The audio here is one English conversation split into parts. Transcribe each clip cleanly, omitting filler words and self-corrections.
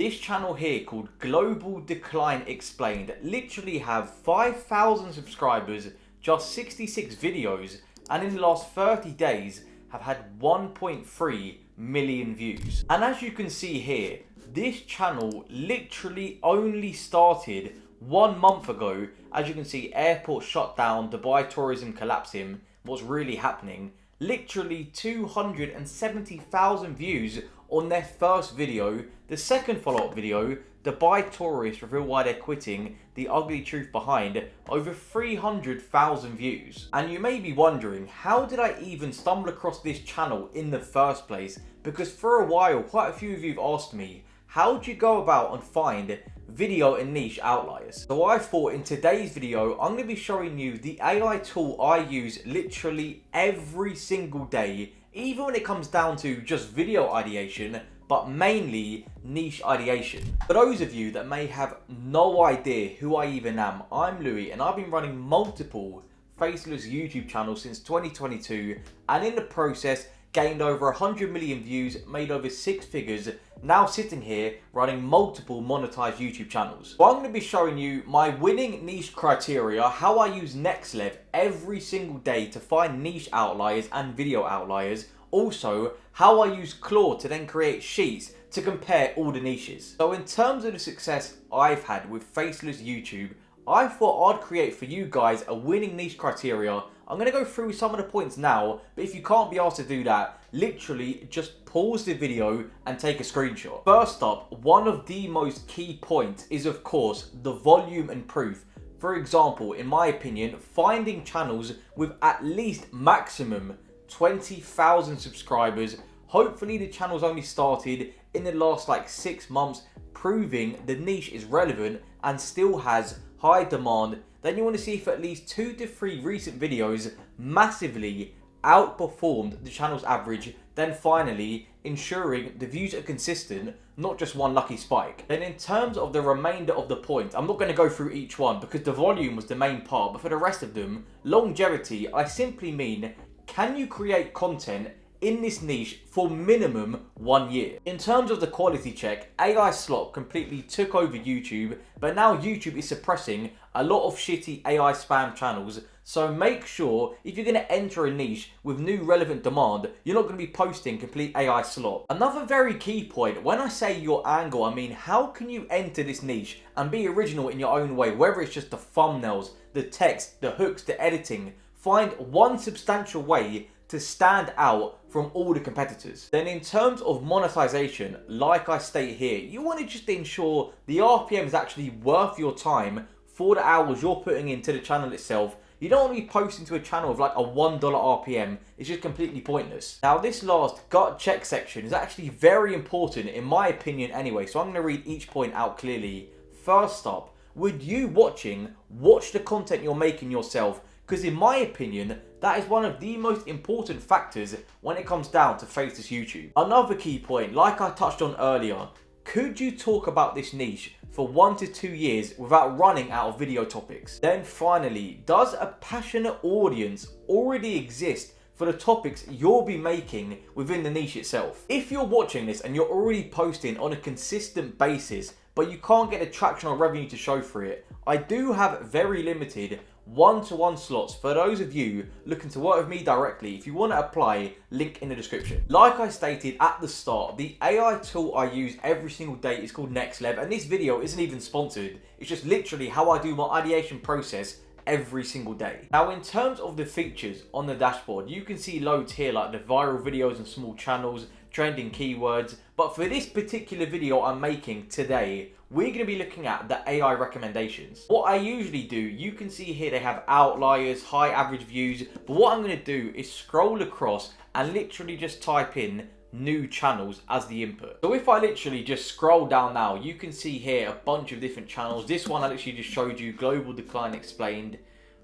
This channel here called Global Decline Explained literally have 5,000 subscribers, just 66 videos, and in the last 30 days have had 1.3 million views. And as you can see here, this channel literally only started 1 month ago. As you can see, airport shut down, Dubai tourism collapsing. What's really happening? Literally 270,000 views on their first video. The second follow-up video, Dubai tourists reveal why they're quitting, the ugly truth behind, over 300,000 views. And you may be wondering, how did I even stumble across this channel in the first place? Because for a while, quite a few of you have asked me, how do you go about and find video and niche outliers? So I thought in today's video, I'm going to be showing you the AI tool I use literally every single day, even when it comes down to just video ideation, but mainly niche ideation. For those of you that may have no idea who I even am, I'm Louis and I've been running multiple Faceless YouTube channels since 2022, and in the process gained over 100 million views, made over 6 figures, now sitting here running multiple monetized YouTube channels. So I'm going to be showing you my winning niche criteria, how I use NexLev every single day to find niche outliers and video outliers. Also, how I use Claude to then create sheets to compare all the niches. So in terms of the success I've had with Faceless YouTube, I thought I'd create for you guys a winning niche criteria. I'm going to go through some of the points now, but if you can't be asked to do that, literally just pause the video and take a screenshot. First up, one of the most key points is of course the volume and proof. For example, in my opinion, finding channels with at least maximum 20,000 subscribers. Hopefully the channel's only started in the last like 6 months, proving the niche is relevant and still has high demand. Then you want to see if at least 2 to 3 recent videos massively outperformed the channel's average. Then finally, ensuring the views are consistent, not just one lucky spike. Then in terms of the remainder of the points, I'm not going to go through each one because the volume was the main part, but for the rest of them, longevity, I simply mean, can you create content in this niche for minimum 1 year? In terms of the quality check, AI slop completely took over YouTube, but now YouTube is suppressing a lot of shitty AI spam channels. So make sure if you're going to enter a niche with new relevant demand, you're not going to be posting complete AI slop. Another very key point, when I say your angle, I mean how can you enter this niche and be original in your own way, whether it's just the thumbnails, the text, the hooks, the editing. Find one substantial way to stand out from all the competitors. Then in terms of monetization, like I state here, you want to just ensure the RPM is actually worth your time for the hours you're putting into the channel itself. You don't want to be posting to a channel of like a $1 RPM. It's just completely pointless. Now this last gut check section is actually very important in my opinion anyway, so I'm going to read each point out clearly. First up, would you watch the content you're making yourself? Because in my opinion, that is one of the most important factors when it comes down to Faceless YouTube. Another key point, like I touched on earlier, could you talk about this niche for 1 to 2 years without running out of video topics? Then finally, does a passionate audience already exist for the topics you'll be making within the niche itself? If you're watching this and you're already posting on a consistent basis, but you can't get the traction or revenue to show for it, I do have very limited one-to-one slots for those of you looking to work with me directly. If you want to apply, link in the description. Like I stated at the start, the AI tool I use every single day is called NexLev, and this video isn't even sponsored. It's just literally how I do my ideation process every single day. Now in terms of the features on the dashboard, you can see loads here like the viral videos and small channels, trending keywords, but for this particular video I'm making today, we're going to be looking at the AI recommendations. What I usually do, you can see here they have outliers, high average views, but what I'm going to do is scroll across and literally just type in new channels as the input. So if I literally just scroll down now, you can see here a bunch of different channels. This one I literally just showed you, Global Decline Explained.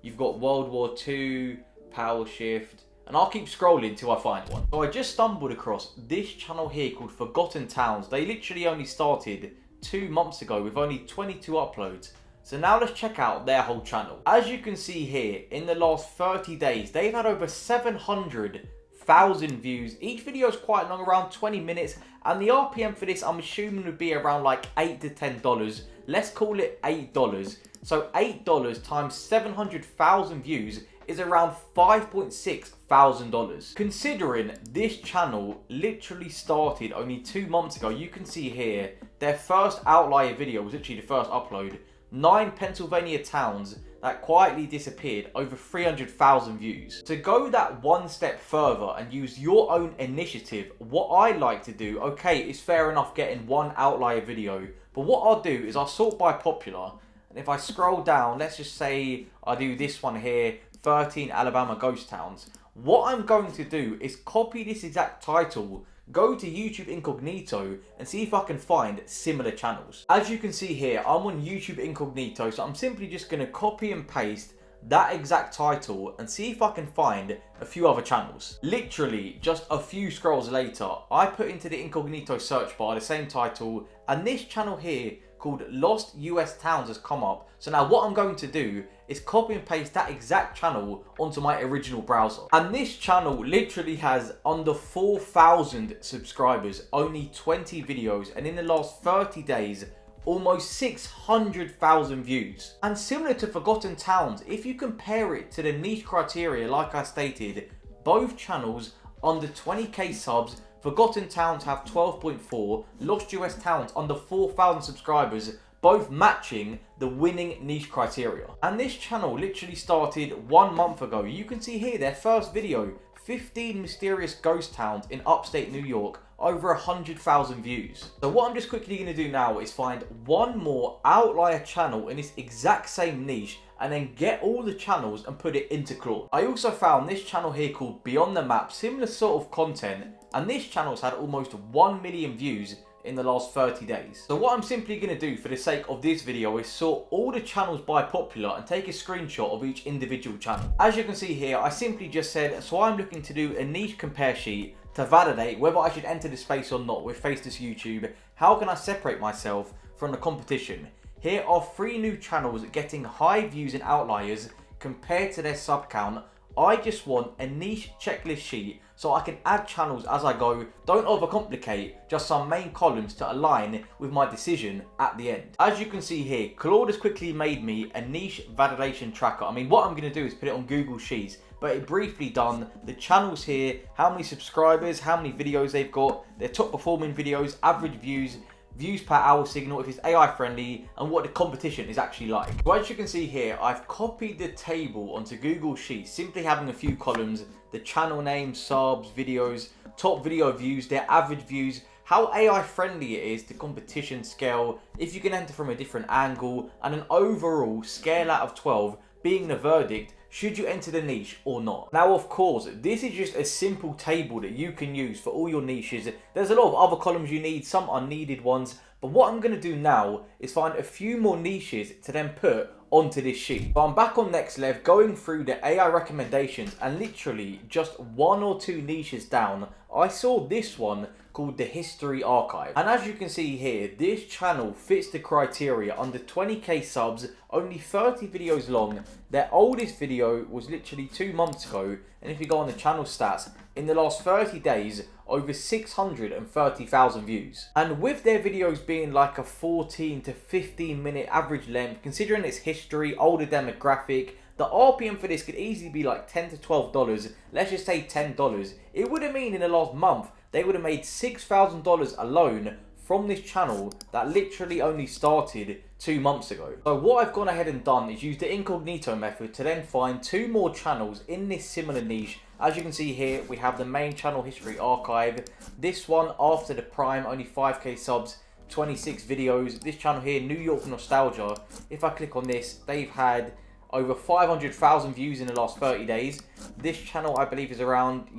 You've got World War II, Power Shift, and I'll keep scrolling till I find one. So I just stumbled across this channel here called Forgotten Towns. They literally only started 2 months ago with only 22 uploads. So now let's check out their whole channel. As you can see here, in the last 30 days, they've had over 700 100,000 views. Each video is quite long, around 20 minutes, and the RPM for this I'm assuming would be around like $8 to $10. Let's call it $8. So $8 times 700,000 views is around $5.6 thousand. Considering this channel literally started only 2 months ago, you can see here their first outlier video was literally the first upload. 9 Pennsylvania towns that quietly disappeared, over 300,000 views. To go that one step further and use your own initiative, what I like to do, okay, it's fair enough getting one outlier video, but what I'll do is I'll sort by popular, and if I scroll down, let's just say I do this one here, 13 Alabama ghost towns. What I'm going to do is copy this exact title, go to YouTube incognito and see if I can find similar channels. As you can see here, I'm on YouTube incognito, so I'm simply just going to copy and paste that exact title and see if I can find a few other channels. Literally just a few scrolls later, I put into the incognito search bar the same title, and this channel here called Lost US Towns has come up. So now what I'm going to do is copy and paste that exact channel onto my original browser. And this channel literally has under 4,000 subscribers, only 20 videos, and in the last 30 days, almost 600,000 views. And similar to Forgotten Towns, if you compare it to the niche criteria like I stated, both channels under 20k subs. Forgotten Towns have 12.4, Lost US Towns under 4,000 subscribers, both matching the winning niche criteria. And this channel literally started 1 month ago. You can see here their first video, 15 mysterious ghost towns in upstate New York, over 100,000 views. So what I'm just quickly going to do now is find one more outlier channel in this exact same niche and then get all the channels and put it into Claude. I also found this channel here called Beyond the Map, similar sort of content, and this channel's had almost 1 million views in the last 30 days. So what I'm simply going to do for the sake of this video is sort all the channels by popular and take a screenshot of each individual channel. As you can see here, I simply just said, so I'm looking to do a niche compare sheet to validate whether I should enter the space or not with Faceless YouTube. How can I separate myself from the competition? Here are 3 new channels getting high views and outliers compared to their sub count. I just want a niche checklist sheet so I can add channels as I go. Don't overcomplicate, just some main columns to align with my decision at the end. As you can see here, Claude has quickly made me a niche validation tracker. I mean, what I'm going to do is put it on Google Sheets, but it briefly done the channels here, how many subscribers, how many videos they've got, their top performing videos, average views, views per hour signal, if it's AI friendly, and what the competition is actually like. So as you can see here, I've copied the table onto Google Sheets, simply having a few columns, the channel name, subs, videos, top video views, their average views, how AI friendly it is, the competition scale, if you can enter from a different angle, and an overall scale out of 12 being the verdict, should you enter the niche or not? Now, of course, this is just a simple table that you can use for all your niches. There's a lot of other columns you need, some unneeded ones, but what I'm going to do now is find a few more niches to then put onto this sheet. So I'm back on NexLev, going through the AI recommendations, and literally just 1 or 2 niches down, I saw this one called the History Archive. And as you can see here, this channel fits the criteria, under 20k subs, only 30 videos long. Their oldest video was literally 2 months ago, and if you go on the channel stats, in the last 30 days, over 630,000 views. And with their videos being like a 14 to 15 minute average length, considering its history, older demographic, the RPM for this could easily be like $10 to $12. Let's just say $10. It would have mean in the last month, they would have made $6,000 alone from this channel that literally only started 2 months ago. So what I've gone ahead and done is use the incognito method to then find 2 more channels in this similar niche. As you can see here, we have the main channel History Archive. This one after the prime, only 5k subs, 26 videos. This channel here, New York Nostalgia. If I click on this, they've had over 500,000 views in the last 30 days. This channel, I believe, is around,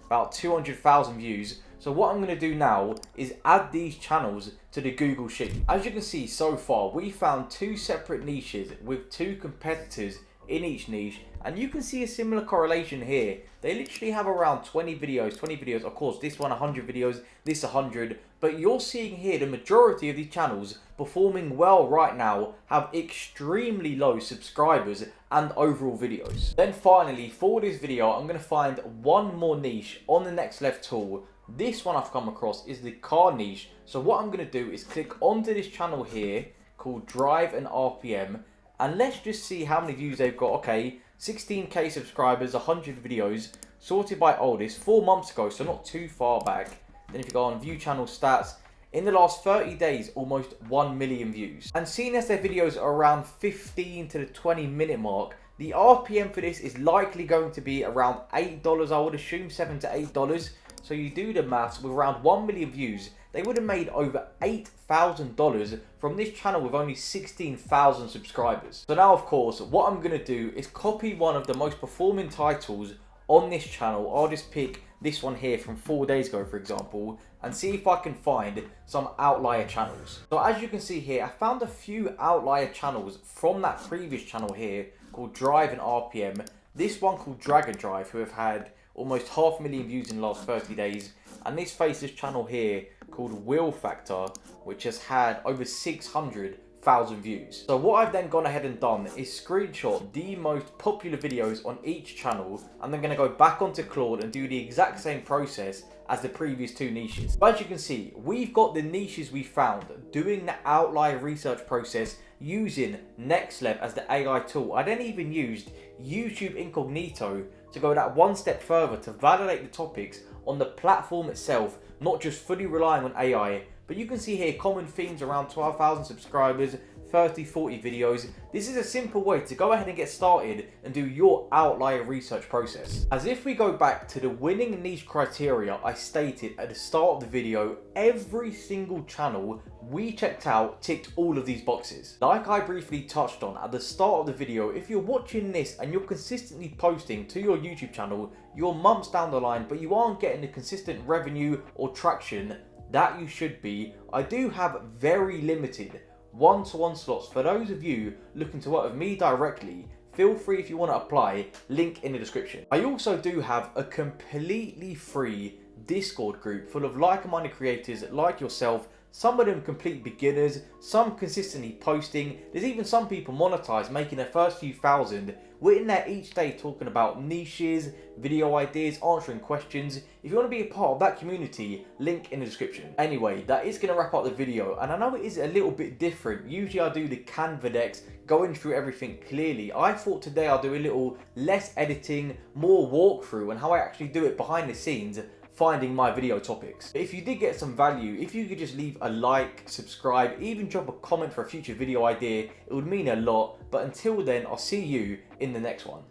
about 200,000 views. So what I'm going to do now is add these channels to the Google Sheet. As you can see so far, we found 2 separate niches with 2 competitors in each niche, and you can see a similar correlation here. They literally have around 20 videos, of course this one 100 videos, this 100, But you're seeing here the majority of these channels performing well right now have extremely low subscribers and overall videos. Then finally, for this video, I'm going to find one more niche on the NexLev tool. This one I've come across is the car niche. So what I'm going to do is click onto this channel here called Drive and RPM, and let's just see how many views they've got. Okay, 16k subscribers, 100 videos, sorted by oldest, 4 months ago, so not too far back. Then if you go on view channel stats, in the last 30 days, almost 1 million views. And seeing as their videos are around 15 to the 20 minute mark, the RPM for this is likely going to be around $8, I would assume, $7 to $8. So you do the maths, with around 1 million views, they would have made over $8,000 from this channel with only 16,000 subscribers. So now, of course, what I'm going to do is copy one of the most performing titles on this channel. I'll just pick this one here from 4 days ago, for example, and see if I can find some outlier channels. So as you can see here, I found a few outlier channels from that previous channel here called Drive and RPM. This one called Drag and Drive, who have had almost 500,000 views in the last 30 days. And this Faceless channel here called Wheel Factor, which has had over 600,000 views. So what I've then gone ahead and done is screenshot the most popular videos on each channel, and I'm going to go back onto Claude and do the exact same process as the previous two niches. But as you can see, we've got the niches we found doing the outlier research process using NexLev as the AI tool. I then even used YouTube incognito to go that one step further to validate the topics on the platform itself, not just fully relying on AI. But you can see here common themes around 12,000 subscribers, 30-40 videos. This is a simple way to go ahead and get started and do your outlier research process. As if we go back to the winning niche criteria I stated at the start of the video, every single channel we checked out ticked all of these boxes. Like I briefly touched on at the start of the video, if you're watching this and you're consistently posting to your YouTube channel, you're months down the line, but you aren't getting the consistent revenue or traction that you should be, I do have very limited one-to-one slots for those of you looking to work with me directly. Feel free if you want to apply, link in the description. I also do have a completely free Discord group full of like-minded creators like yourself. Some of them complete beginners, some consistently posting. There's even some people monetized, making their first few thousand. We're in there each day talking about niches, video ideas, answering questions. If you want to be a part of that community, link in the description. Anyway, that is going to wrap up the video, and I know it is a little bit different. Usually I do the Canva decks, going through everything clearly. I thought today I'll do a little less editing, more walkthrough, and how I actually do it behind the scenes, finding my video topics. If you did get some value, if you could just leave a like, subscribe, even drop a comment for a future video idea, it would mean a lot. But until then, I'll see you in the next one.